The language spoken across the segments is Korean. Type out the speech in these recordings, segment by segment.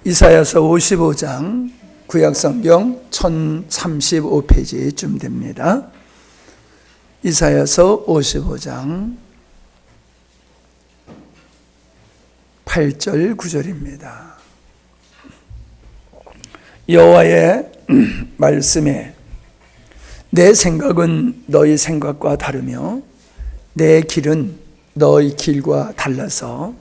이사야서 55장 구약성경 1035페이지쯤 됩니다. 이사야서 55장 8절 9절입니다. 여호와의 말씀에 내 생각은 너희 생각과 다르며 내 길은 너희 길과 달라서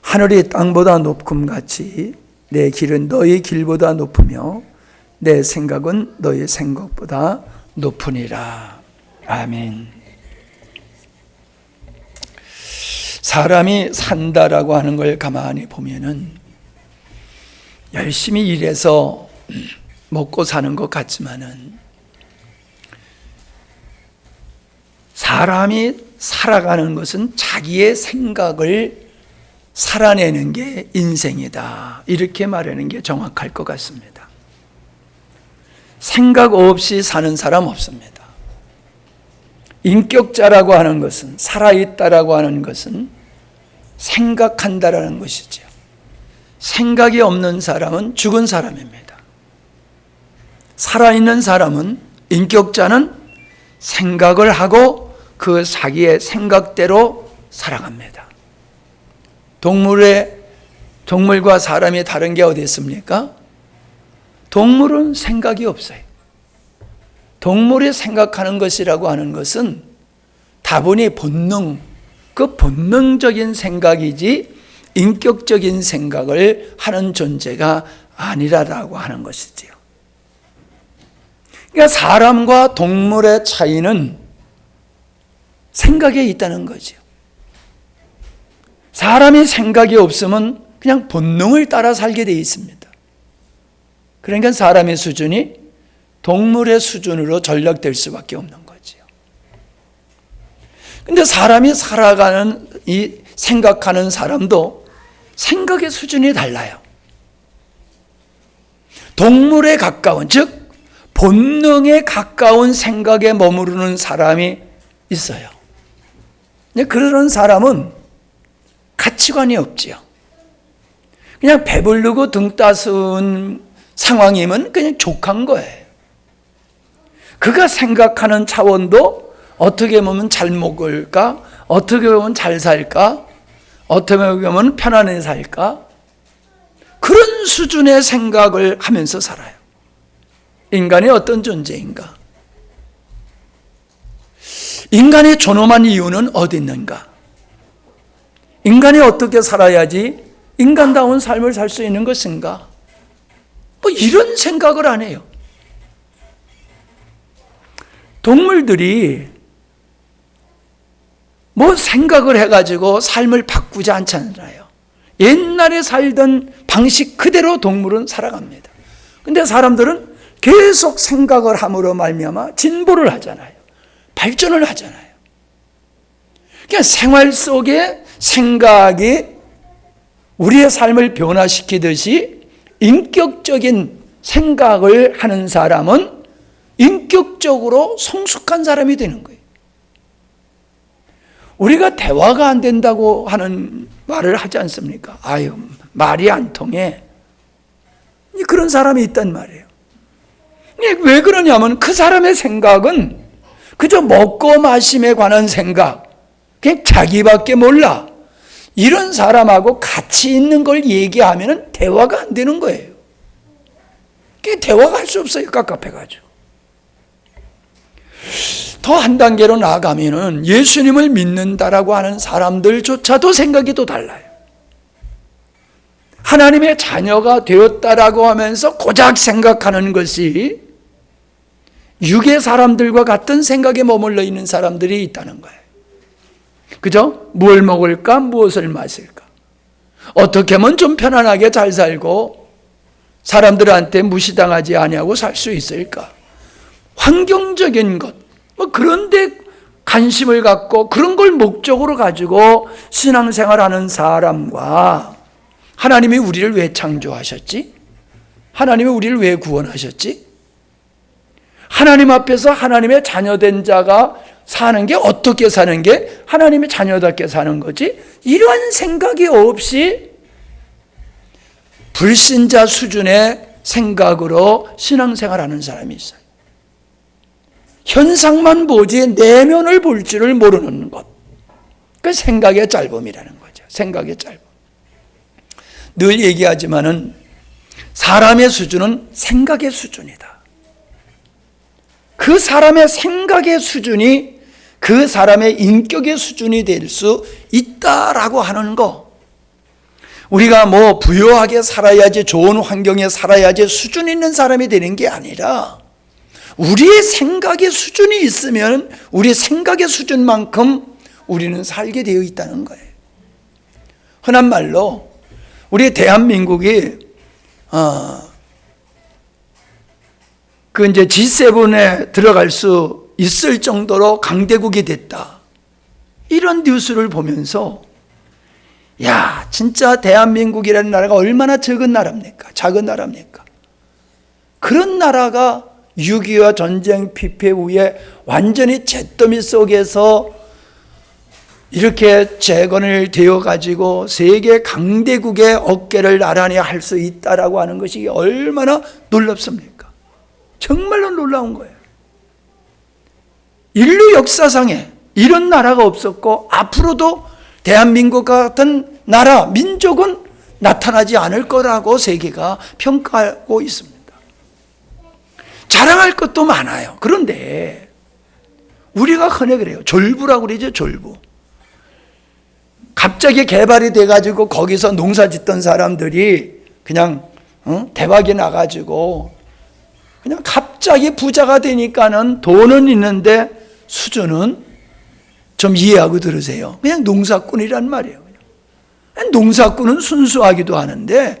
하늘이 땅보다 높음같이 내 길은 너희 길보다 높으며 내 생각은 너희 생각보다 높으니라. 아멘. 사람이 산다라고 하는 걸 가만히 보면은 열심히 일해서 먹고 사는 것 같지만은 사람이 살아가는 것은 자기의 생각을 살아내는 게 인생이다, 이렇게 말하는 게 정확할 것 같습니다. 생각 없이 사는 사람 없습니다. 인격자라고 하는 것은, 살아있다라고 하는 것은 생각한다라는 것이죠. 생각이 없는 사람은 죽은 사람입니다. 살아있는 사람은, 인격자는 생각을 하고 그 자기의 생각대로 살아갑니다. 동물과 사람이 다른 게 어디 있습니까? 동물은 생각이 없어요. 동물이 생각하는 것이라고 하는 것은 다분히 본능, 그 본능적인 생각이지 인격적인 생각을 하는 존재가 아니라고 하는 것이지요. 그러니까 사람과 동물의 차이는 생각에 있다는 거죠. 사람이 생각이 없으면 그냥 본능을 따라 살게 되어 있습니다. 그러니까 사람의 수준이 동물의 수준으로 전락될 수밖에 없는 거죠. 그런데 사람이 살아가는, 이 생각하는 사람도 생각의 수준이 달라요. 동물에 가까운, 즉 본능에 가까운 생각에 머무르는 사람이 있어요. 그런 사람은 가치관이 없지요. 그냥 배부르고 등 따스운 상황이면 그냥 족한 거예요. 그가 생각하는 차원도 어떻게 보면 잘 먹을까? 어떻게 보면 잘 살까? 어떻게 보면 편안히 살까? 그런 수준의 생각을 하면서 살아요. 인간이 어떤 존재인가? 인간이 존엄한 이유는 어디 있는가? 인간이 어떻게 살아야지 인간다운 삶을 살 수 있는 것인가? 이런 생각을 안 해요. 동물들이 생각을 해가지고 삶을 바꾸지 않잖아요. 옛날에 살던 방식 그대로 동물은 살아갑니다. 근데 사람들은 계속 생각을 함으로 말미암아 진보를 하잖아요. 발전을 하잖아요. 그냥 생활 속에 생각이 우리의 삶을 변화시키듯이 인격적인 생각을 하는 사람은 인격적으로 성숙한 사람이 되는 거예요. 우리가 대화가 안 된다고 하는 말을 하지 않습니까? 아유, 말이 안 통해. 그런 사람이 있단 말이에요. 왜 그러냐면 그 사람의 생각은 그저 먹고 마심에 관한 생각, 그냥 자기밖에 몰라. 이런 사람하고 같이 있는 걸 얘기하면 대화가 안 되는 거예요. 대화가 할 수 없어요. 깝깝해가지고. 더 한 단계로 나아가면은 예수님을 믿는다라고 하는 사람들조차도 생각이 또 달라요. 하나님의 자녀가 되었다라고 하면서 고작 생각하는 것이 육의 사람들과 같은 생각에 머물러 있는 사람들이 있다는 거예요. 그죠? 뭘 먹을까? 무엇을 마실까? 어떻게 하면 좀 편안하게 잘 살고 사람들한테 무시당하지 아니하고 살 수 있을까? 환경적인 것, 그런데 관심을 갖고 그런 걸 목적으로 가지고 신앙생활하는 사람과 하나님이 우리를 왜 창조하셨지? 하나님이 우리를 왜 구원하셨지? 하나님 앞에서 하나님의 자녀된 자가 사는 게 어떻게 사는 게 하나님의 자녀답게 사는 거지? 이러한 생각이 없이 불신자 수준의 생각으로 신앙생활하는 사람이 있어요. 현상만 보지 내면을 볼 줄을 모르는 것. 그 생각의 짧음이라는 거죠. 생각의 짧음. 늘 얘기하지만은 사람의 수준은 생각의 수준이다. 그 사람의 생각의 수준이 그 사람의 인격의 수준이 될 수 있다라고 하는 거. 우리가 뭐 부유하게 살아야지, 좋은 환경에 살아야지 수준 있는 사람이 되는 게 아니라 우리의 생각의 수준이 있으면 우리 생각의 수준만큼 우리는 살게 되어 있다는 거예요. 흔한 말로 우리 대한민국이 그 이제 G7에 들어갈 수 있을 정도로 강대국이 됐다. 이런 뉴스를 보면서 야, 진짜 대한민국이라는 나라가 얼마나 적은 나라입니까? 작은 나라입니까? 그런 나라가 6.25 전쟁 피폐 후에 완전히 잿더미 속에서 이렇게 재건을 되어가지고 세계 강대국의 어깨를 나란히 할 수 있다라고 하는 것이 얼마나 놀랍습니까? 정말로 놀라운 거예요. 인류 역사상에 이런 나라가 없었고 앞으로도 대한민국 같은 나라, 민족은 나타나지 않을 거라고 세계가 평가하고 있습니다. 자랑할 것도 많아요. 그런데 우리가 흔히 그래요. 졸부라고 그러죠. 졸부. 갑자기 개발이 돼가지고 거기서 농사 짓던 사람들이 그냥 대박이 나가지고 그냥 갑자기 부자가 되니까는 돈은 있는데 수준은 좀 이해하고 들으세요. 그냥 농사꾼이란 말이에요. 그냥 농사꾼은 순수하기도 하는데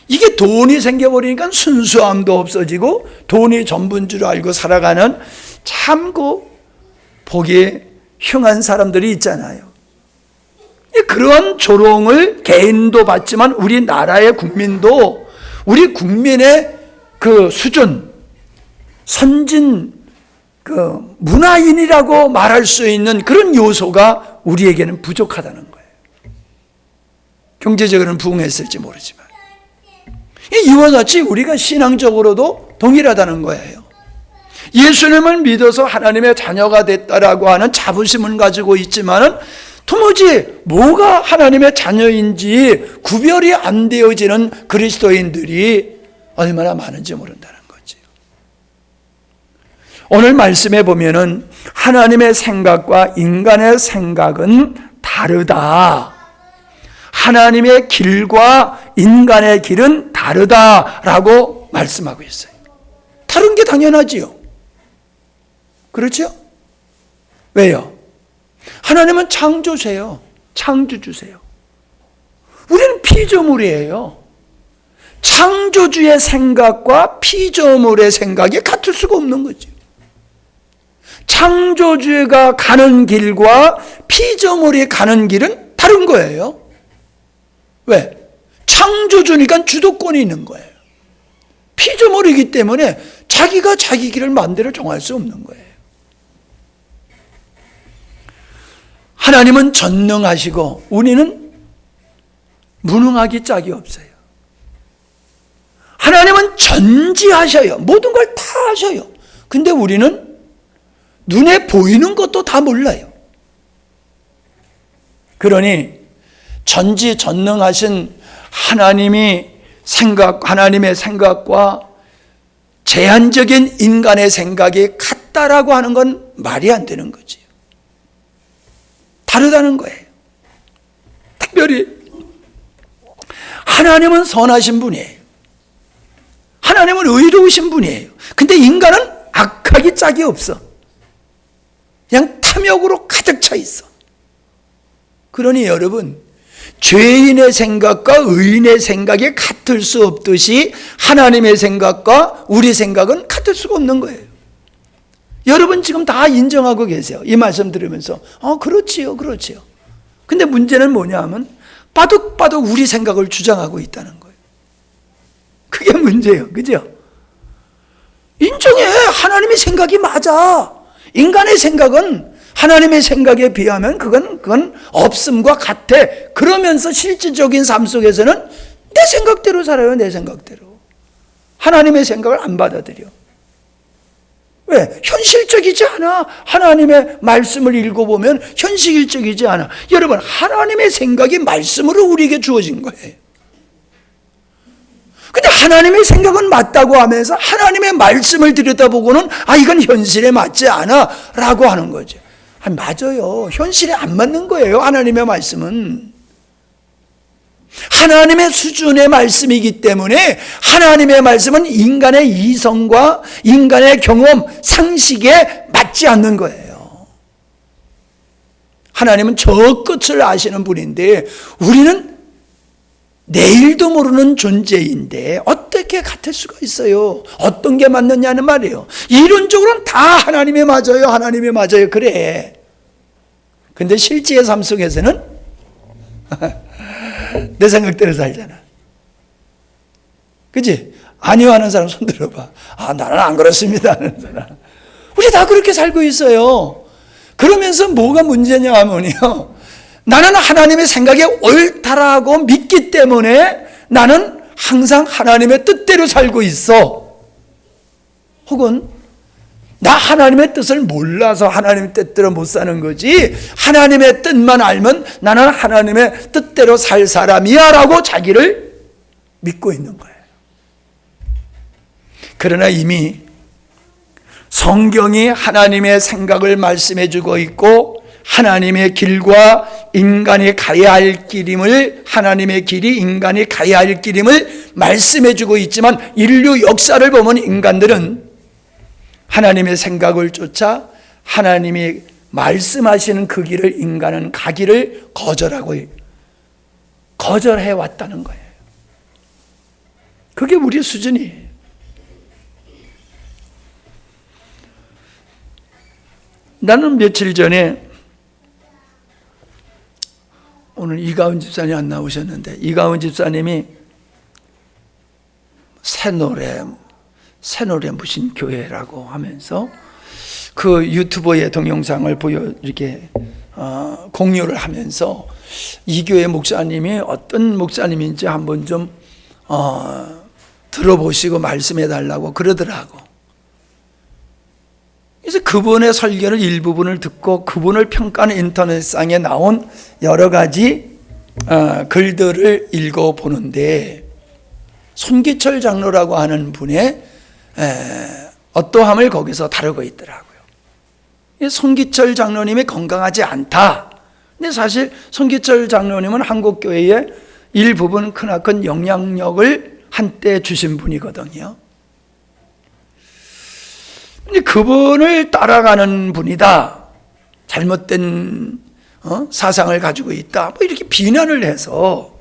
이게 돈이 생겨버리니까 순수함도 없어지고 돈이 전부인 줄 알고 살아가는 참고 보기 흉한 사람들이 있잖아요. 그런 조롱을 개인도 받지만 우리나라의 국민도 우리 국민의 그 수준, 선진 그 문화인이라고 말할 수 있는 그런 요소가 우리에게는 부족하다는 거예요. 경제적으로는 부흥했을지 모르지만 이와 같이 우리가 신앙적으로도 동일하다는 거예요. 예수님을 믿어서 하나님의 자녀가 됐다라고 하는 자부심은 가지고 있지만은 도무지 뭐가 하나님의 자녀인지 구별이 안 되어지는 그리스도인들이 얼마나 많은지 모른다는 거지. 오늘 말씀에 보면은 하나님의 생각과 인간의 생각은 다르다. 하나님의 길과 인간의 길은 다르다라고 말씀하고 있어요. 다른 게 당연하지요. 그렇죠? 왜요? 하나님은 창조세요. 창조주세요. 우리는 피조물이에요. 창조주의 생각과 피조물의 생각이 같을 수가 없는 거죠. 창조주가 가는 길과 피조물이 가는 길은 다른 거예요. 왜? 창조주니까 주도권이 있는 거예요. 피조물이기 때문에 자기가 자기 길을 마음대로 정할 수 없는 거예요. 하나님은 전능하시고 우리는 무능하기 짝이 없어요. 하나님은 전지하셔요. 모든 걸 다 하셔요. 근데 우리는 눈에 보이는 것도 다 몰라요. 그러니 전지전능하신 하나님의 생각과 제한적인 인간의 생각이 같다라고 하는 건 말이 안 되는 거지. 다르다는 거예요. 특별히 하나님은 선하신 분이에요. 하나님은 의로우신 분이에요. 근데 인간은 악하기 짝이 없어. 그냥 탐욕으로 가득 차 있어. 그러니 여러분, 죄인의 생각과 의인의 생각이 같을 수 없듯이 하나님의 생각과 우리 생각은 같을 수가 없는 거예요. 여러분 지금 다 인정하고 계세요. 이 말씀 들으면서 그렇지요. 근데 문제는 뭐냐 하면 바둑바둑 우리 생각을 주장하고 있다는 거예요. 그게 문제예요. 그죠? 인정해. 하나님의 생각이 맞아. 인간의 생각은 하나님의 생각에 비하면 그건 없음과 같아. 그러면서 실질적인 삶 속에서는 내 생각대로 살아요. 내 생각대로. 하나님의 생각을 안 받아들여. 왜? 현실적이지 않아. 하나님의 말씀을 읽어보면 현실적이지 않아. 여러분, 하나님의 생각이 말씀으로 우리에게 주어진 거예요. 근데 하나님의 생각은 맞다고 하면서 하나님의 말씀을 들여다보고는 이건 현실에 맞지 않아 라고 하는 거죠. 맞아요. 현실에 안 맞는 거예요. 하나님의 말씀은. 하나님의 수준의 말씀이기 때문에 하나님의 말씀은 인간의 이성과 인간의 경험, 상식에 맞지 않는 거예요. 하나님은 저 끝을 아시는 분인데 우리는 내일도 모르는 존재인데 어떻게 같을 수가 있어요? 어떤 게 맞느냐는 말이에요. 이론적으로는 다 하나님에 맞아요. 하나님에 맞아요. 그래. 근데 실제의 삶 속에서는 내 생각대로 살잖아. 그치? 아니요 하는 사람 손 들어봐. 나는 안 그렇습니다 하는 사람. 우리 다 그렇게 살고 있어요. 그러면서 뭐가 문제냐 하면요, 나는 하나님의 생각이 옳다라고 믿기 때문에 나는 항상 하나님의 뜻대로 살고 있어. 혹은 나 하나님의 뜻을 몰라서 하나님의 뜻대로 못 사는 거지, 하나님의 뜻만 알면 나는 하나님의 뜻대로 살 사람이야 라고 자기를 믿고 있는 거예요. 그러나 이미 성경이 하나님의 생각을 말씀해 주고 있고 하나님의 길과 인간이 가야 할 길임을, 하나님의 길이 인간이 가야 할 길임을 말씀해 주고 있지만 인류 역사를 보면 인간들은 하나님의 생각을 쫓아 하나님이 말씀하시는 그 길을 인간은 가기를 거절해 왔다는 거예요. 그게 우리 수준이에요. 나는 며칠 전에, 오늘 이가은 집사님 안 나오셨는데, 이가은 집사님이 새 노래 무슨 교회라고 하면서 그 유튜브의 동영상을 이렇게 공유를 하면서 이 교회 목사님이 어떤 목사님인지 한번 좀 들어보시고 말씀해 달라고 그러더라고. 그래서 그분의 설교를 일부분을 듣고 그분을 평가하는 인터넷상에 나온 여러 가지 글들을 읽어보는데, 손기철 장로라고 하는 분의 어떠함을 거기서 다루고 있더라고요. 손기철 장로님이 건강하지 않다. 근데 사실 손기철 장로님은 한국교회에 일부분 크나큰 영향력을 한때 주신 분이거든요. 근데 그분을 따라가는 분이다, 잘못된 사상을 가지고 있다, 이렇게 비난을 해서,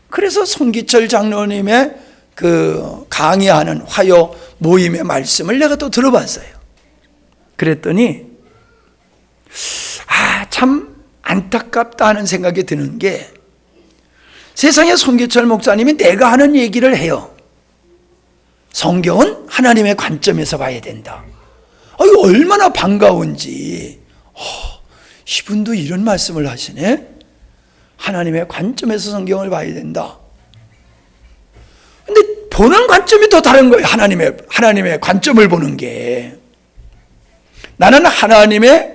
그래서 손기철 장로님의 그 강의하는 화요 모임의 말씀을 내가 또 들어봤어요. 그랬더니 참 안타깝다 하는 생각이 드는 게, 세상에 손기철 목사님이 내가 하는 얘기를 해요. 성경은 하나님의 관점에서 봐야 된다. 얼마나 반가운지. 이분도 이런 말씀을 하시네. 하나님의 관점에서 성경을 봐야 된다. 근데 보는 관점이 또 다른 거예요. 하나님의 관점을 보는 게. 나는 하나님의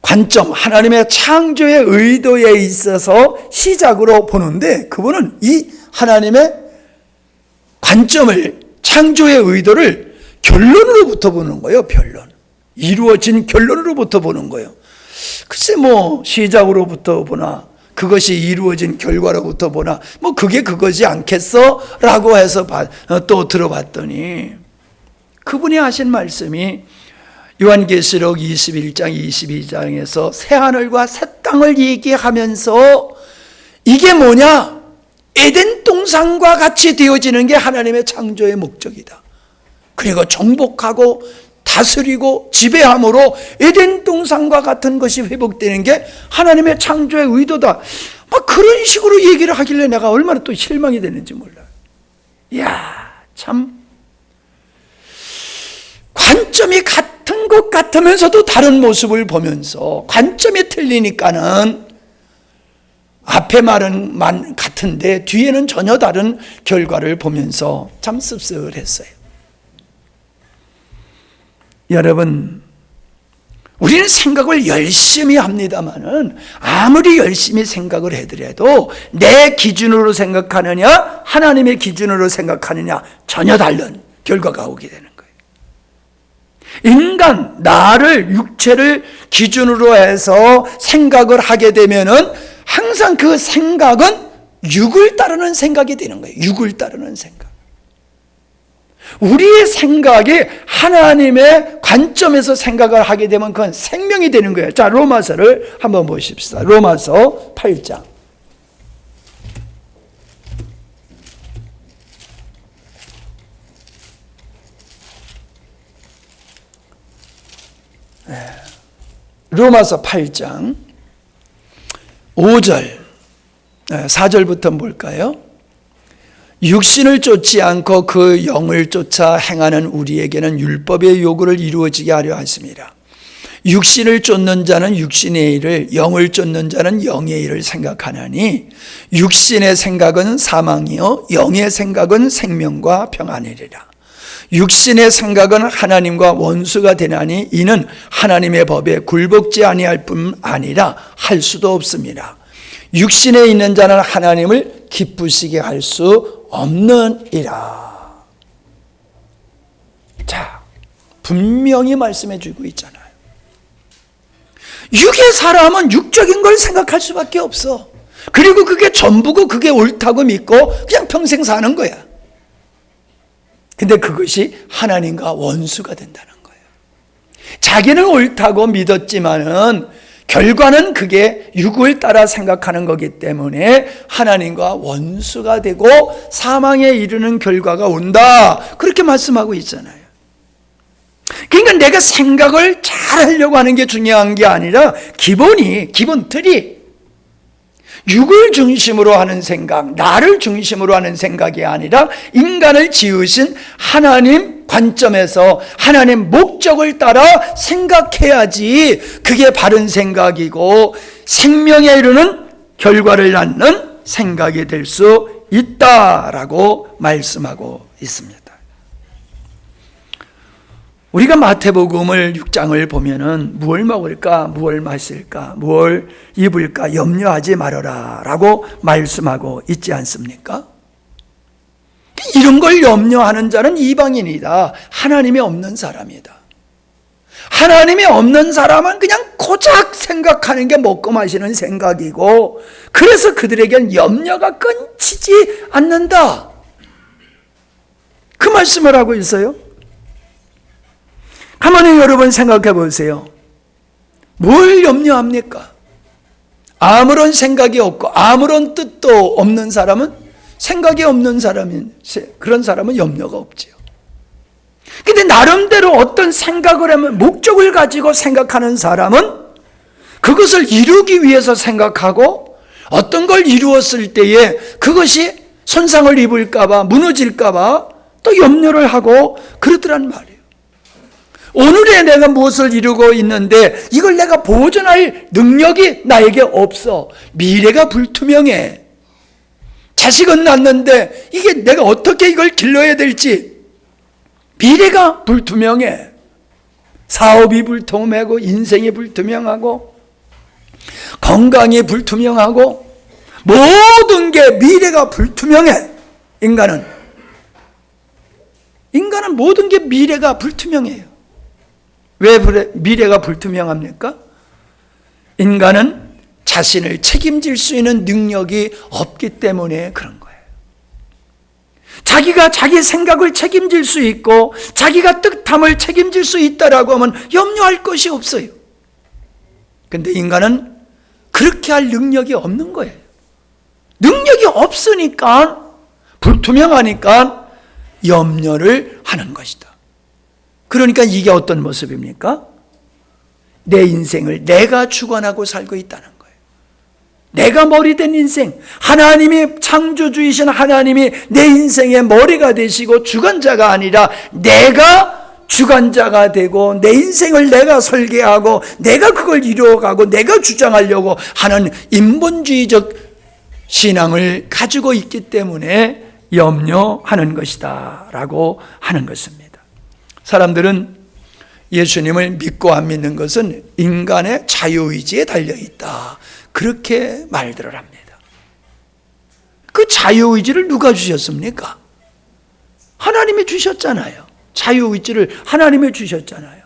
관점, 하나님의 창조의 의도에 있어서 시작으로 보는데, 그분은 이 하나님의 관점을, 창조의 의도를 결론으로부터 보는 거예요. 결론. 이루어진 결론으로부터 보는 거예요. 글쎄 시작으로부터 보나 그것이 이루어진 결과로부터 보나 그게 그거지 않겠어? 라고 해서 또 들어봤더니 그분이 하신 말씀이 요한계시록 21장 22장에서 새하늘과 새 땅을 얘기하면서, 이게 뭐냐? 에덴 동산과 같이 되어지는 게 하나님의 창조의 목적이다. 그리고 정복하고 다스리고 지배함으로 에덴 동산과 같은 것이 회복되는 게 하나님의 창조의 의도다. 그런 식으로 얘기를 하길래 내가 얼마나 또 실망이 됐는지 몰라요. 이야, 참 관점이 같은 것 같으면서도 다른 모습을 보면서 관점이 틀리니까는 앞에 말은 같은데 뒤에는 전혀 다른 결과를 보면서 참 씁쓸했어요. 여러분, 우리는 생각을 열심히 합니다마는 아무리 열심히 생각을 해더라도 내 기준으로 생각하느냐 하나님의 기준으로 생각하느냐 전혀 다른 결과가 오게 되는 거예요. 인간, 나를, 육체를 기준으로 해서 생각을 하게 되면은 항상 그 생각은 육을 따르는 생각이 되는 거예요. 육을 따르는 생각. 우리의 생각이 하나님의 관점에서 생각을 하게 되면 그건 생명이 되는 거예요. 자, 로마서를 한번 보십시다. 로마서 8장. 로마서 8장 5절 4절부터 볼까요? 육신을 쫓지 않고 그 영을 쫓아 행하는 우리에게는 율법의 요구를 이루어지게 하려 하십니다. 육신을 쫓는 자는 육신의 일을, 영을 쫓는 자는 영의 일을 생각하나니 육신의 생각은 사망이요 영의 생각은 생명과 평안이리라. 육신의 생각은 하나님과 원수가 되나니 이는 하나님의 법에 굴복지 아니할 뿐 아니라 할 수도 없습니다. 육신에 있는 자는 하나님을 기쁘시게 할 수 없느니라. 자, 분명히 말씀해 주고 있잖아요. 육의 사람은 육적인 걸 생각할 수밖에 없어. 그리고 그게 전부고 그게 옳다고 믿고 그냥 평생 사는 거야. 근데 그것이 하나님과 원수가 된다는 거예요. 자기는 옳다고 믿었지만은 결과는 그게 육을 따라 생각하는 거기 때문에 하나님과 원수가 되고 사망에 이르는 결과가 온다. 그렇게 말씀하고 있잖아요. 그러니까 내가 생각을 잘 하려고 하는 게 중요한 게 아니라 기본 틀이 육을 중심으로 하는 생각, 나를 중심으로 하는 생각이 아니라 인간을 지으신 하나님 관점에서 하나님 목적을 따라 생각해야지 그게 바른 생각이고 생명에 이르는 결과를 낳는 생각이 될 수 있다라고 말씀하고 있습니다. 우리가 마태복음을 6장을 보면은 무엇을 먹을까, 무엇을 마실까, 무엇을 입을까 염려하지 말아라 라고 말씀하고 있지 않습니까? 이런 걸 염려하는 자는 이방인이다. 하나님이 없는 사람이다. 하나님이 없는 사람은 그냥 고작 생각하는 게 먹고 마시는 생각이고 그래서 그들에겐 염려가 끊이지 않는다. 그 말씀을 하고 있어요. 가만히 여러분 생각해 보세요. 뭘 염려합니까? 아무런 생각이 없고 아무런 뜻도 없는 사람은 생각이 없는 사람인 그런 사람은 염려가 없지요. 근데 나름대로 어떤 생각을 하면 목적을 가지고 생각하는 사람은 그것을 이루기 위해서 생각하고 어떤 걸 이루었을 때에 그것이 손상을 입을까 봐 무너질까 봐 또 염려를 하고 그러더란 말이에요. 오늘에 내가 무엇을 이루고 있는데 이걸 내가 보존할 능력이 나에게 없어. 미래가 불투명해. 자식은 낳는데 이게 내가 어떻게 이걸 길러야 될지 미래가 불투명해. 사업이 불투명하고 인생이 불투명하고 건강이 불투명하고 모든 게 미래가 불투명해. 인간은 모든 게 미래가 불투명해요. 왜 미래가 불투명합니까? 인간은 자신을 책임질 수 있는 능력이 없기 때문에 그런 거예요. 자기가 자기 생각을 책임질 수 있고 자기가 뜻함을 책임질 수 있다라고 하면 염려할 것이 없어요. 근데 인간은 그렇게 할 능력이 없는 거예요. 능력이 없으니까 불투명하니까 염려를 하는 것이다. 그러니까 이게 어떤 모습입니까? 내 인생을 내가 주관하고 살고 있다는 거예요. 내가 머리 된 인생, 하나님이 창조주이신 하나님이 내 인생의 머리가 되시고 주관자가 아니라 내가 주관자가 되고 내 인생을 내가 설계하고 내가 그걸 이루어가고 내가 주장하려고 하는 인본주의적 신앙을 가지고 있기 때문에 염려하는 것이다 라고 하는 것입니다. 사람들은 예수님을 믿고 안 믿는 것은 인간의 자유의지에 달려있다, 그렇게 말들을 합니다. 그 자유의지를 누가 주셨습니까? 하나님이 주셨잖아요. 자유의지를 하나님이 주셨잖아요.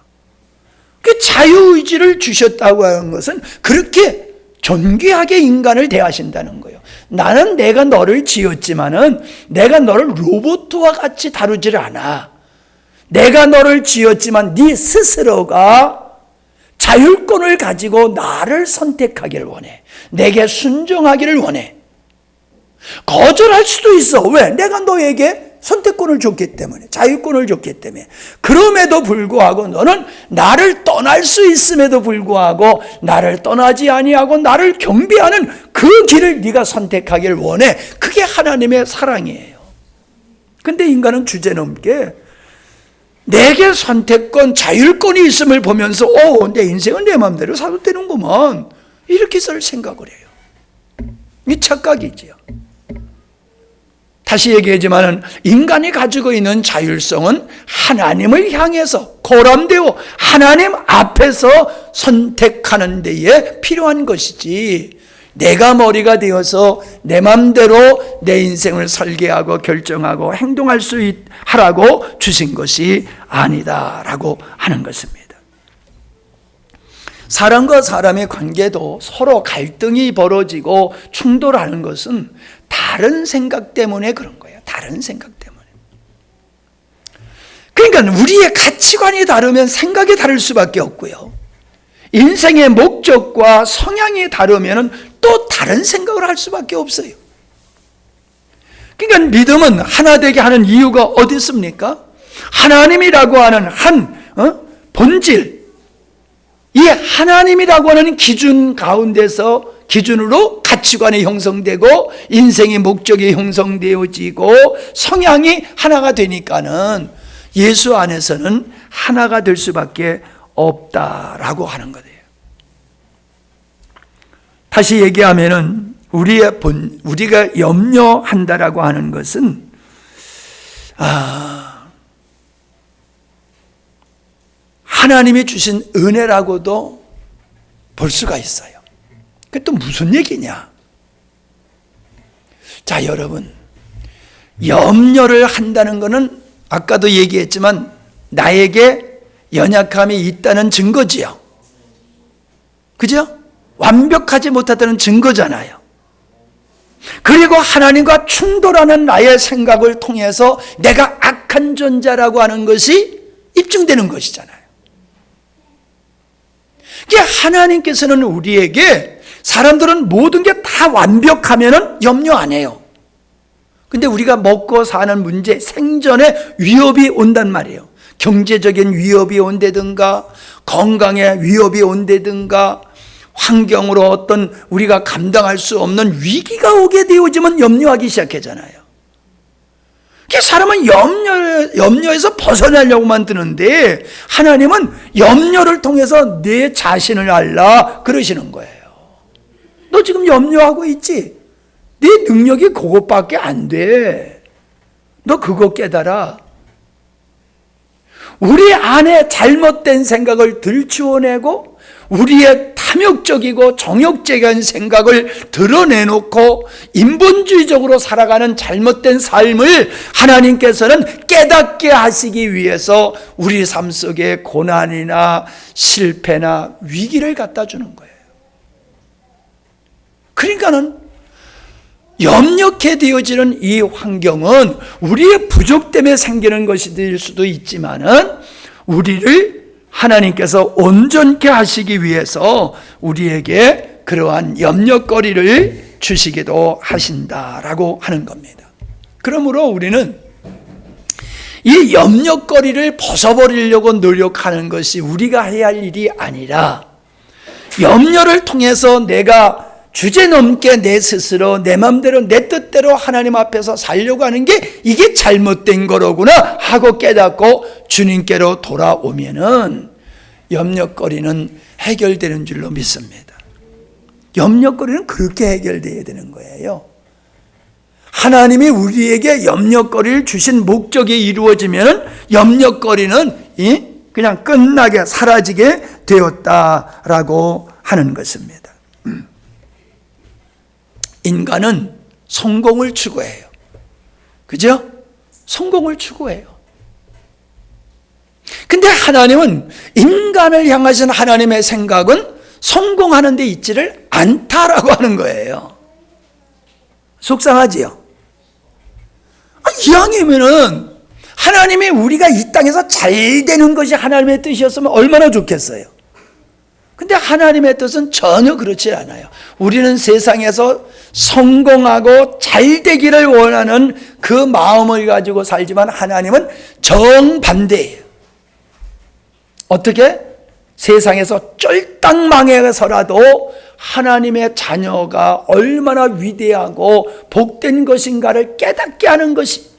그 자유의지를 주셨다고 하는 것은 그렇게 존귀하게 인간을 대하신다는 거예요. 나는 내가 너를 지었지만은 내가 너를 로봇과 같이 다루질 않아. 내가 너를 지었지만 네 스스로가 자율권을 가지고 나를 선택하기를 원해. 내게 순종하기를 원해. 거절할 수도 있어. 왜? 내가 너에게 선택권을 줬기 때문에, 자유권을 줬기 때문에. 그럼에도 불구하고 너는 나를 떠날 수 있음에도 불구하고 나를 떠나지 아니하고 나를 경배하는 그 길을 네가 선택하기를 원해. 그게 하나님의 사랑이에요. 근데 인간은 주제넘게 내게 선택권, 자율권이 있음을 보면서 내 인생은 내 마음대로 살아도 되는구먼, 이렇게 생각을 해요. 이 착각이지요. 다시 얘기하지만 인간이 가지고 있는 자율성은 하나님을 향해서 고람되어 하나님 앞에서 선택하는 데에 필요한 것이지, 내가 머리가 되어서 내 마음대로 내 인생을 설계하고 결정하고 행동할 수 하라고 주신 것이 아니다라고 하는 것입니다. 사람과 사람의 관계도 서로 갈등이 벌어지고 충돌하는 것은 다른 생각 때문에 그런 거예요. 다른 생각 때문에. 그러니까 우리의 가치관이 다르면 생각이 다를 수밖에 없고요. 인생의 목적과 성향이 다르면 또 다른 생각을 할 수밖에 없어요. 그러니까 믿음은 하나 되게 하는 이유가 어디 있습니까? 하나님이라고 하는 한 본질, 이 하나님이라고 하는 기준 가운데서 기준으로 가치관이 형성되고 인생의 목적이 형성되어지고 성향이 하나가 되니까는 예수 안에서는 하나가 될 수밖에 없다라고 하는 거예요. 다시 얘기하면은 우리가 염려한다라고 하는 것은 하나님이 주신 은혜라고도 볼 수가 있어요. 그게 또 무슨 얘기냐? 자, 여러분, 염려를 한다는 것은 아까도 얘기했지만 나에게 연약함이 있다는 증거지요. 그죠? 완벽하지 못하다는 증거잖아요. 그리고 하나님과 충돌하는 나의 생각을 통해서 내가 악한 존재라고 하는 것이 입증되는 것이잖아요. 하나님께서는 우리에게, 사람들은 모든 게 다 완벽하면 염려 안 해요. 근데 우리가 먹고 사는 문제, 생존에 위협이 온단 말이에요. 경제적인 위협이 온다든가, 건강에 위협이 온다든가, 환경으로 어떤 우리가 감당할 수 없는 위기가 오게 되어지면 염려하기 시작하잖아요. 사람은 염려에서 벗어나려고만 드는데 하나님은 염려를 통해서 내 자신을 알라 그러시는 거예요. 너 지금 염려하고 있지? 네 능력이 그것밖에 안 돼. 너 그거 깨달아. 우리 안에 잘못된 생각을 들추어내고 우리의 탐욕적이고 정욕적인 생각을 드러내놓고 인본주의적으로 살아가는 잘못된 삶을 하나님께서는 깨닫게 하시기 위해서 우리 삶 속에 고난이나 실패나 위기를 갖다 주는 거예요. 그러니까는 염려케 되어지는 이 환경은 우리의 부족 때문에 생기는 것이 될 수도 있지만은 우리를 하나님께서 온전케 하시기 위해서 우리에게 그러한 염려거리를 주시기도 하신다라고 하는 겁니다. 그러므로 우리는 이 염려거리를 벗어버리려고 노력하는 것이 우리가 해야 할 일이 아니라 염려를 통해서 내가 주제넘게 내 스스로 내 마음대로 내 뜻대로 하나님 앞에서 살려고 하는 게 이게 잘못된 거로구나 하고 깨닫고 주님께로 돌아오면은 염려거리는 해결되는 줄로 믿습니다. 염려거리는 그렇게 해결되어야 되는 거예요. 하나님이 우리에게 염려거리를 주신 목적이 이루어지면 염려거리는 그냥 끝나게 사라지게 되었다라고 하는 것입니다. 인간은 성공을 추구해요. 그죠? 성공을 추구해요. 근데 하나님은 인간을 향하신 하나님의 생각은 성공하는 데 있지를 않다라고 하는 거예요. 속상하지요? 이왕이면은 하나님이 우리가 이 땅에서 잘 되는 것이 하나님의 뜻이었으면 얼마나 좋겠어요. 근데 하나님의 뜻은 전혀 그렇지 않아요. 우리는 세상에서 성공하고 잘 되기를 원하는 그 마음을 가지고 살지만 하나님은 정반대예요. 어떻게? 세상에서 쫄딱 망해서라도 하나님의 자녀가 얼마나 위대하고 복된 것인가를 깨닫게 하는 것이,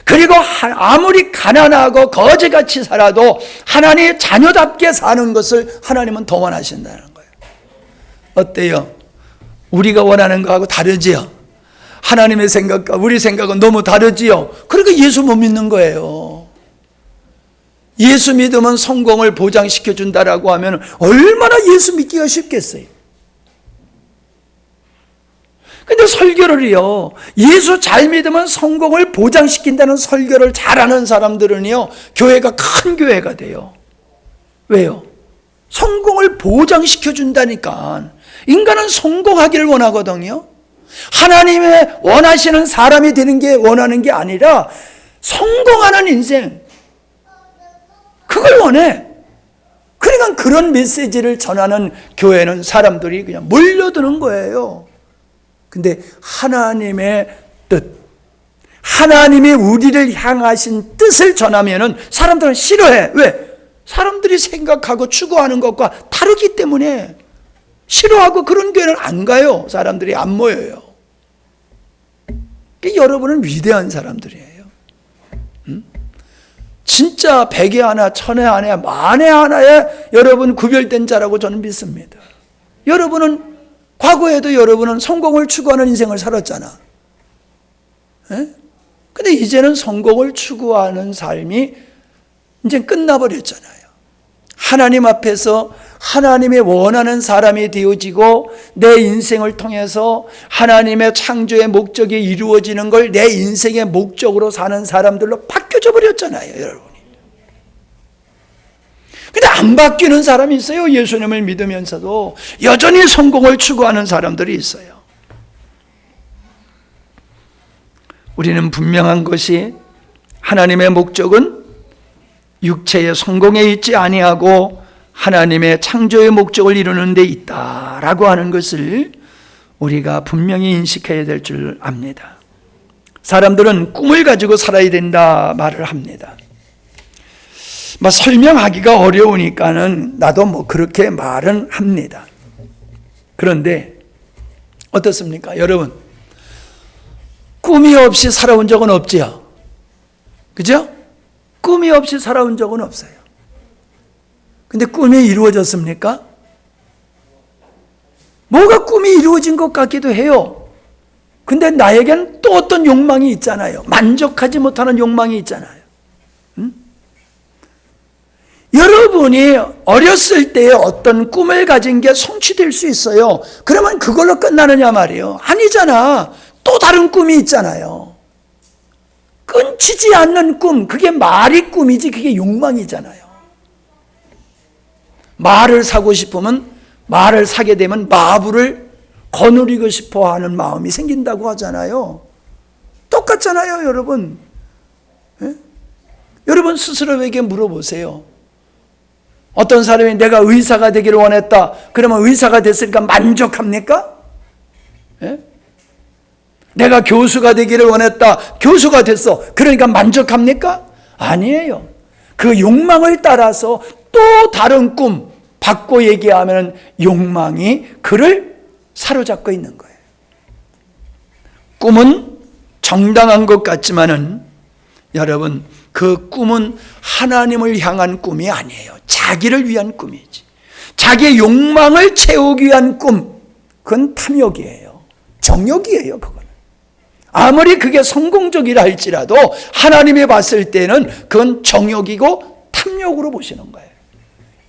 그리고 아무리 가난하고 거지같이 살아도 하나님의 자녀답게 사는 것을 하나님은 더 원하신다는 거예요. 어때요? 우리가 원하는 거하고 다르지요? 하나님의 생각과 우리 생각은 너무 다르지요? 그러니까 예수 못 믿는 거예요. 예수 믿으면 성공을 보장시켜 준다라고 하면 얼마나 예수 믿기가 쉽겠어요. 근데 설교를요, 예수 잘 믿으면 성공을 보장시킨다는 설교를 잘하는 사람들은요, 교회가 큰 교회가 돼요. 왜요? 성공을 보장시켜 준다니까. 인간은 성공하기를 원하거든요. 하나님의 원하시는 사람이 되는 게 원하는 게 아니라 성공하는 인생, 그걸 원해. 그러니까 그런 메시지를 전하는 교회는 사람들이 그냥 몰려드는 거예요. 근데 하나님의 뜻, 하나님이 우리를 향하신 뜻을 전하면은 사람들은 싫어해. 왜? 사람들이 생각하고 추구하는 것과 다르기 때문에 싫어하고 그런 교회는 안 가요. 사람들이 안 모여요. 여러분은 위대한 사람들이에요. 진짜 100에 하나, 1000에 하나, 만에 하나에 여러분 구별된 자라고 저는 믿습니다. 여러분은 과거에도 여러분은 성공을 추구하는 인생을 살았잖아. 근데 이제는 성공을 추구하는 삶이 이제 끝나버렸잖아요. 하나님 앞에서 하나님의 원하는 사람이 되어지고 내 인생을 통해서 하나님의 창조의 목적이 이루어지는 걸 내 인생의 목적으로 사는 사람들로 바뀌어져 버렸잖아요, 여러분이. 근데 안 바뀌는 사람이 있어요. 예수님을 믿으면서도 여전히 성공을 추구하는 사람들이 있어요. 우리는 분명한 것이 하나님의 목적은 육체의 성공에 있지 아니하고 하나님의 창조의 목적을 이루는 데 있다라고 하는 것을 우리가 분명히 인식해야 될 줄 압니다. 사람들은 꿈을 가지고 살아야 된다 말을 합니다. 설명하기가 어려우니까는 나도 그렇게 말은 합니다. 그런데 어떻습니까? 여러분, 꿈이 없이 살아온 적은 없지요? 그죠? 꿈이 없이 살아온 적은 없어요. 근데 꿈이 이루어졌습니까? 뭐가 꿈이 이루어진 것 같기도 해요. 근데 나에겐 또 어떤 욕망이 있잖아요. 만족하지 못하는 욕망이 있잖아요. 여러분이 어렸을 때에 어떤 꿈을 가진 게 성취될 수 있어요. 그러면 그걸로 끝나느냐 말이에요. 아니잖아. 또 다른 꿈이 있잖아요. 끊치지 않는 꿈, 그게 말이 꿈이지 그게 욕망이잖아요. 말을 사고 싶으면 말을 사게 되면 마부를 거느리고 싶어 하는 마음이 생긴다고 하잖아요. 똑같잖아요, 여러분. 예? 여러분 스스로에게 물어보세요. 어떤 사람이 내가 의사가 되기를 원했다. 그러면 의사가 됐으니까 만족합니까? 예? 내가 교수가 되기를 원했다. 교수가 됐어. 그러니까 만족합니까? 아니에요. 그 욕망을 따라서 또 다른 꿈 받고 얘기하면 욕망이 그를 사로잡고 있는 거예요. 꿈은 정당한 것 같지만은 여러분, 그 꿈은 하나님을 향한 꿈이 아니에요. 자기를 위한 꿈이지. 자기의 욕망을 채우기 위한 꿈, 그건 탐욕이에요. 정욕이에요, 그거는. 아무리 그게 성공적이라 할지라도 하나님이 봤을 때는 그건 정욕이고 탐욕으로 보시는 거예요.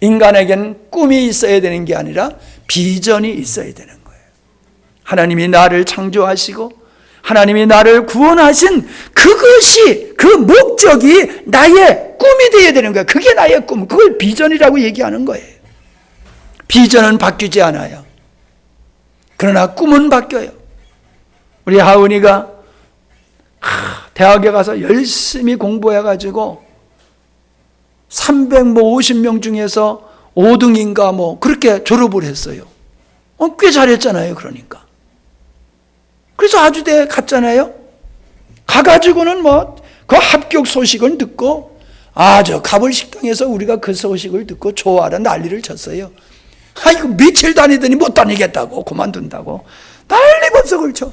인간에겐 꿈이 있어야 되는 게 아니라 비전이 있어야 되는 거예요. 하나님이 나를 창조하시고 하나님이 나를 구원하신 그것이, 그 목적이 나의 꿈이 되어야 되는 거예요. 그게 나의 꿈, 그걸 비전이라고 얘기하는 거예요. 비전은 바뀌지 않아요. 그러나 꿈은 바뀌어요. 우리 하은이가 대학에 가서 열심히 공부해가지고 350명 중에서 5등인가 뭐 그렇게 졸업을 했어요. 꽤 잘했잖아요. 그러니까. 그래서 아주대 갔잖아요. 가가지고는 뭐 그 합격 소식을 듣고 저 가불식당에서 우리가 그 소식을 듣고 좋아라 난리를 쳤어요. 이거 며칠 다니더니 못 다니겠다고 그만둔다고 난리 법석을 쳐.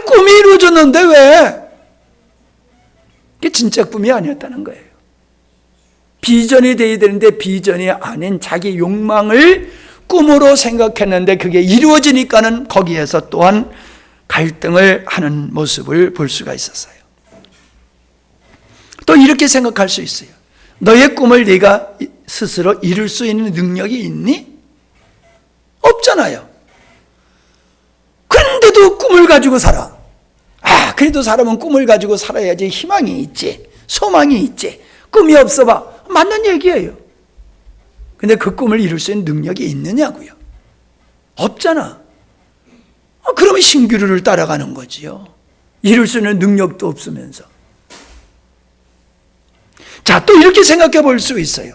꿈이 이루어졌는데 왜? 그게 진짜 꿈이 아니었다는 거예요. 비전이 돼야 되는데 비전이 아닌 자기 욕망을 꿈으로 생각했는데 그게 이루어지니까는 거기에서 또한 갈등을 하는 모습을 볼 수가 있었어요. 또 이렇게 생각할 수 있어요. 너의 꿈을 네가 스스로 이룰 수 있는 능력이 있니? 없잖아요. 그런데도 꿈을 가지고 살아. 그래도 사람은 꿈을 가지고 살아야지 희망이 있지, 소망이 있지. 꿈이 없어봐. 맞는 얘기예요. 근데 그 꿈을 이룰 수 있는 능력이 있느냐고요? 없잖아. 그러면 신기루를 따라가는 거지요. 이룰 수 있는 능력도 없으면서. 자, 또 이렇게 생각해 볼 수 있어요.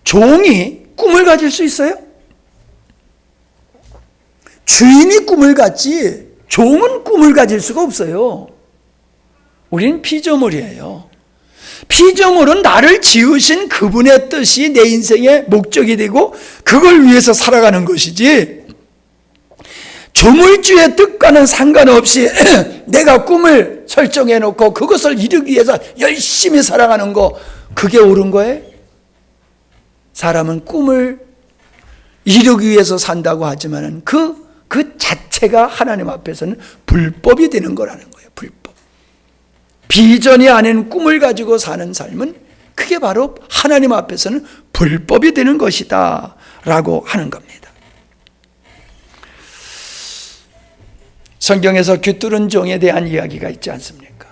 종이 꿈을 가질 수 있어요? 주인이 꿈을 갖지 종은 꿈을 가질 수가 없어요. 우리는 피조물이에요. 피조물은 나를 지으신 그분의 뜻이 내 인생의 목적이 되고 그걸 위해서 살아가는 것이지, 조물주의 뜻과는 상관없이 내가 꿈을 설정해 놓고 그것을 이루기 위해서 열심히 살아가는 거, 그게 옳은 거예요? 사람은 꿈을 이루기 위해서 산다고 하지만 그 자체가 하나님 앞에서는 불법이 되는 거라는 거예요. 불법. 비전이 아닌 꿈을 가지고 사는 삶은 그게 바로 하나님 앞에서는 불법이 되는 것이다 라고 하는 겁니다. 성경에서 귀뚫은 종에 대한 이야기가 있지 않습니까?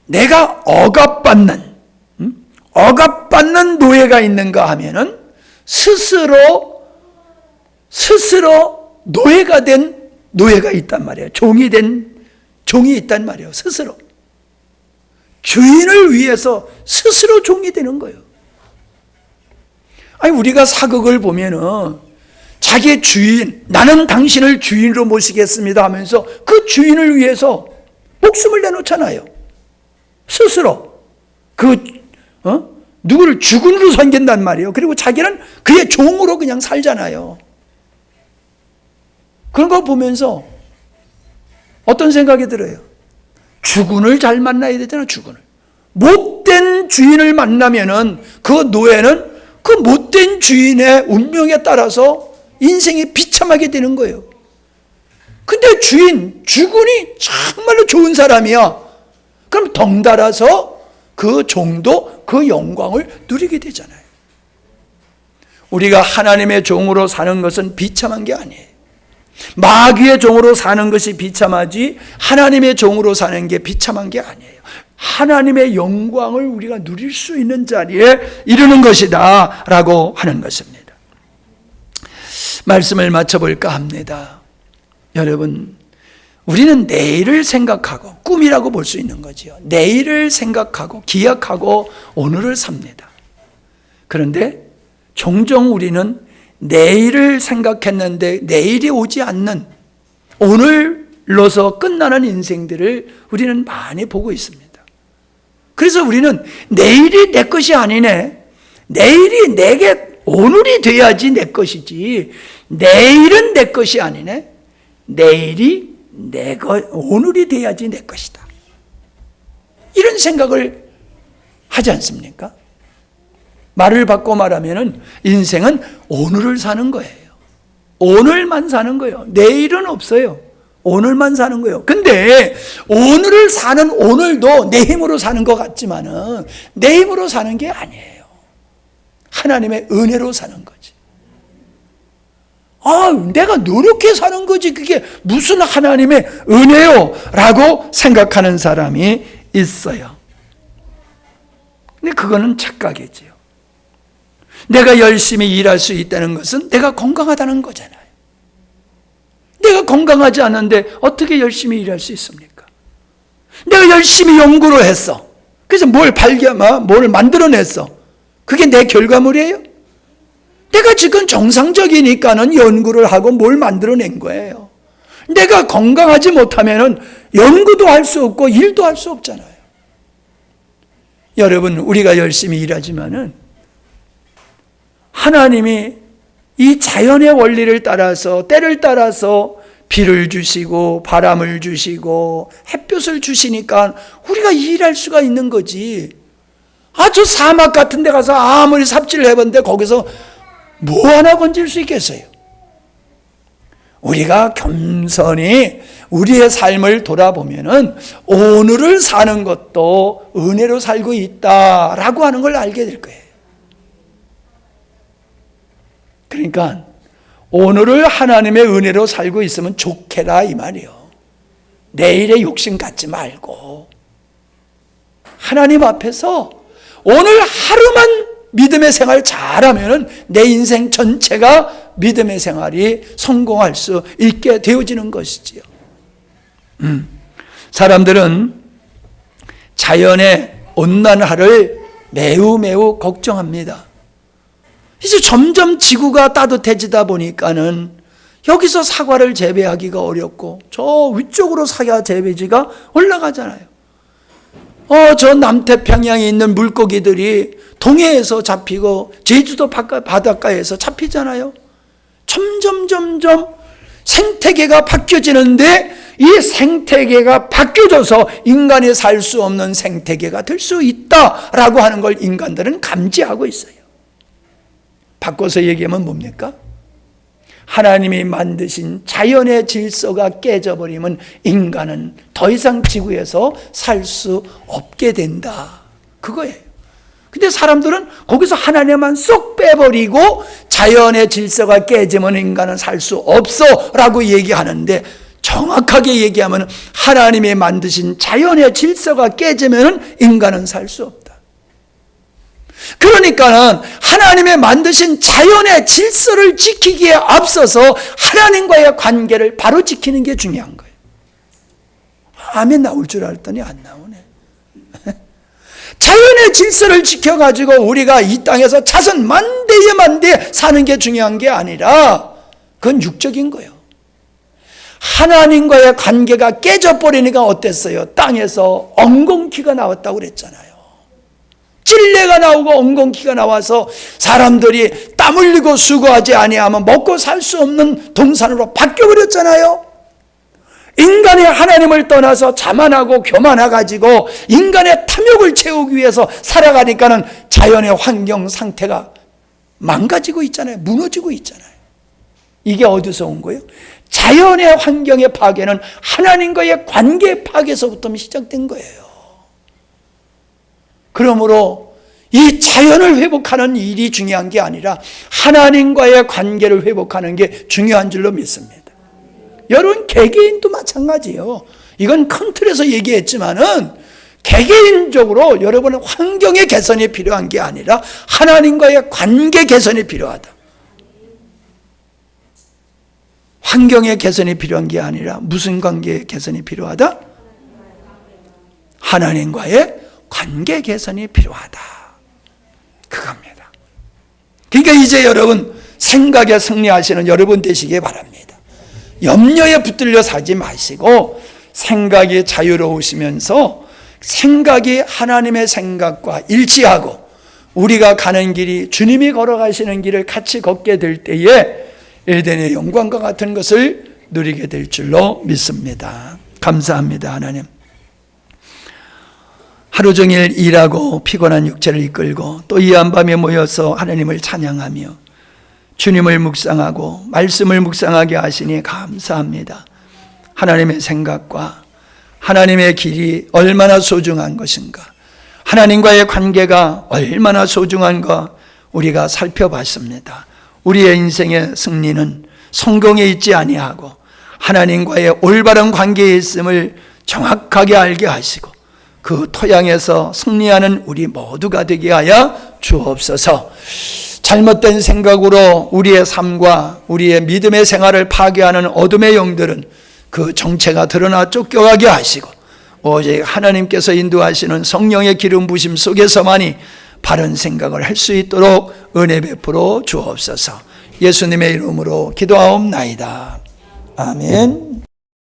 내가 억압받는 노예가 있는가 하면은 스스로 노예가 된 노예가 있단 말이에요. 종이 있단 말이에요. 스스로. 주인을 위해서 스스로 종이 되는 거예요. 우리가 사극을 보면은 자기의 주인, 나는 당신을 주인으로 모시겠습니다 하면서 그 주인을 위해서 목숨을 내놓잖아요. 스스로. 누구를 주군으로 섬긴단 말이에요. 그리고 자기는 그의 종으로 그냥 살잖아요. 그런 거 보면서 어떤 생각이 들어요? 주군을 잘 만나야 되잖아, 주군을. 못된 주인을 만나면은 그 노예는 그 못된 주인의 운명에 따라서 인생이 비참하게 되는 거예요. 근데 주군이 정말로 좋은 사람이야. 그럼 덩달아서 그 종도 그 영광을 누리게 되잖아요. 우리가 하나님의 종으로 사는 것은 비참한 게 아니에요. 마귀의 종으로 사는 것이 비참하지 하나님의 종으로 사는 게 비참한 게 아니에요. 하나님의 영광을 우리가 누릴 수 있는 자리에 이르는 것이다 라고 하는 것입니다. 말씀을 마쳐볼까 합니다. 여러분, 우리는 내일을 생각하고, 꿈이라고 볼 수 있는 거죠. 내일을 생각하고 기약하고 오늘을 삽니다. 그런데 종종 우리는 내일을 생각했는데 내일이 오지 않는 오늘로서 끝나는 인생들을 우리는 많이 보고 있습니다. 그래서 우리는 내일이 내 것이 아니네, 내일이 내게 오늘이 돼야지 내 것이지 내일은 내 것이 아니네, 내일이 오늘이 돼야지 내 것이다, 이런 생각을 하지 않습니까? 말을 바꿔 말하면 인생은 오늘을 사는 거예요. 오늘만 사는 거예요. 내일은 없어요. 오늘만 사는 거예요. 근데 오늘을 사는 오늘도 내 힘으로 사는 것 같지만은 내 힘으로 사는 게 아니에요. 하나님의 은혜로 사는 거지. 내가 노력해 사는 거지 그게 무슨 하나님의 은혜요? 라고 생각하는 사람이 있어요. 근데 그거는 착각이지요. 내가 열심히 일할 수 있다는 것은 내가 건강하다는 거잖아요. 내가 건강하지 않은데 어떻게 열심히 일할 수 있습니까? 내가 열심히 연구를 했어. 그래서 뭘 만들어냈어. 그게 내 결과물이에요? 내가 지금 정상적이니까는 연구를 하고 뭘 만들어낸 거예요. 내가 건강하지 못하면은 연구도 할 수 없고 일도 할 수 없잖아요. 여러분, 우리가 열심히 일하지만은 하나님이 이 자연의 원리를 따라서 때를 따라서 비를 주시고 바람을 주시고 햇볕을 주시니까 우리가 일할 수가 있는 거지. 저 사막 같은 데 가서 아무리 삽질을 해봤는데 거기서 뭐 하나 건질 수 있겠어요? 우리가 겸손히 우리의 삶을 돌아보면은 오늘을 사는 것도 은혜로 살고 있다라고 하는 걸 알게 될 거예요. 그러니까 오늘을 하나님의 은혜로 살고 있으면 좋게라 이 말이에요. 내일의 욕심 갖지 말고 하나님 앞에서 오늘 하루만 믿음의 생활 잘하면 내 인생 전체가 믿음의 생활이 성공할 수 있게 되어지는 것이지요. 사람들은 자연의 온난화를 매우 걱정합니다. 이제 점점 지구가 따뜻해지다 보니까는 여기서 사과를 재배하기가 어렵고 저 위쪽으로 사과 재배지가 올라가잖아요. 저 남태평양에 있는 물고기들이 동해에서 잡히고 제주도 바닷가에서 잡히잖아요. 점점 생태계가 바뀌어지는데 이 생태계가 바뀌어져서 인간이 살 수 없는 생태계가 될 수 있다라고 하는 걸 인간들은 감지하고 있어요. 바꿔서 얘기하면 뭡니까? 하나님이 만드신 자연의 질서가 깨져버리면 인간은 더 이상 지구에서 살 수 없게 된다. 그거예요. 근데 사람들은 거기서 하나님만 쏙 빼버리고 자연의 질서가 깨지면 인간은 살 수 없어 라고 얘기하는데, 정확하게 얘기하면 하나님이 만드신 자연의 질서가 깨지면 인간은 살 수 없다. 그러니까는 하나님의 만드신 자연의 질서를 지키기에 앞서서 하나님과의 관계를 바로 지키는 게 중요한 거예요. 아멘 나올 줄 알았더니 안 나오네. 자연의 질서를 지켜가지고 우리가 이 땅에서 자선 만대에 사는 게 중요한 게 아니라 그건 육적인 거예요. 하나님과의 관계가 깨져버리니까 어땠어요? 땅에서 엉겅퀴가 나왔다고 그랬잖아요. 찔레가 나오고 엉겅퀴가 나와서 사람들이 땀 흘리고 수고하지 아니하면 먹고 살 수 없는 동산으로 바뀌어버렸잖아요. 인간이 하나님을 떠나서 자만하고 교만해가지고 인간의 탐욕을 채우기 위해서 살아가니까는 자연의 환경 상태가 망가지고 있잖아요. 무너지고 있잖아요. 이게 어디서 온 거예요? 자연의 환경의 파괴는 하나님과의 관계 파괴에서부터 시작된 거예요. 그러므로 이 자연을 회복하는 일이 중요한 게 아니라 하나님과의 관계를 회복하는 게 중요한 줄로 믿습니다. 여러분, 개개인도 마찬가지예요. 이건 큰 틀에서 얘기했지만은 개개인적으로 여러분은 환경의 개선이 필요한 게 아니라 하나님과의 관계 개선이 필요하다. 환경의 개선이 필요한 게 아니라 무슨 관계 개선이 필요하다? 하나님과의 관계 개선이 필요하다. 그겁니다. 그러니까 이제 여러분 생각에 승리하시는 여러분 되시기 바랍니다. 염려에 붙들려 사지 마시고 생각이 자유로우시면서 생각이 하나님의 생각과 일치하고 우리가 가는 길이 주님이 걸어가시는 길을 같이 걷게 될 때에 에덴의 영광과 같은 것을 누리게 될 줄로 믿습니다. 감사합니다. 하나님, 하루 종일 일하고 피곤한 육체를 이끌고 또 이 한밤에 모여서 하나님을 찬양하며 주님을 묵상하고 말씀을 묵상하게 하시니 감사합니다. 하나님의 생각과 하나님의 길이 얼마나 소중한 것인가, 하나님과의 관계가 얼마나 소중한가 우리가 살펴봤습니다. 우리의 인생의 승리는 성공에 있지 아니하고 하나님과의 올바른 관계에 있음을 정확하게 알게 하시고 그 토양에서 승리하는 우리 모두가 되게 하여 주옵소서. 잘못된 생각으로 우리의 삶과 우리의 믿음의 생활을 파괴하는 어둠의 영들은 그 정체가 드러나 쫓겨가게 하시고 오직 하나님께서 인도하시는 성령의 기름 부심 속에서만이 바른 생각을 할 수 있도록 은혜 베풀어 주옵소서. 예수님의 이름으로 기도하옵나이다. 아멘.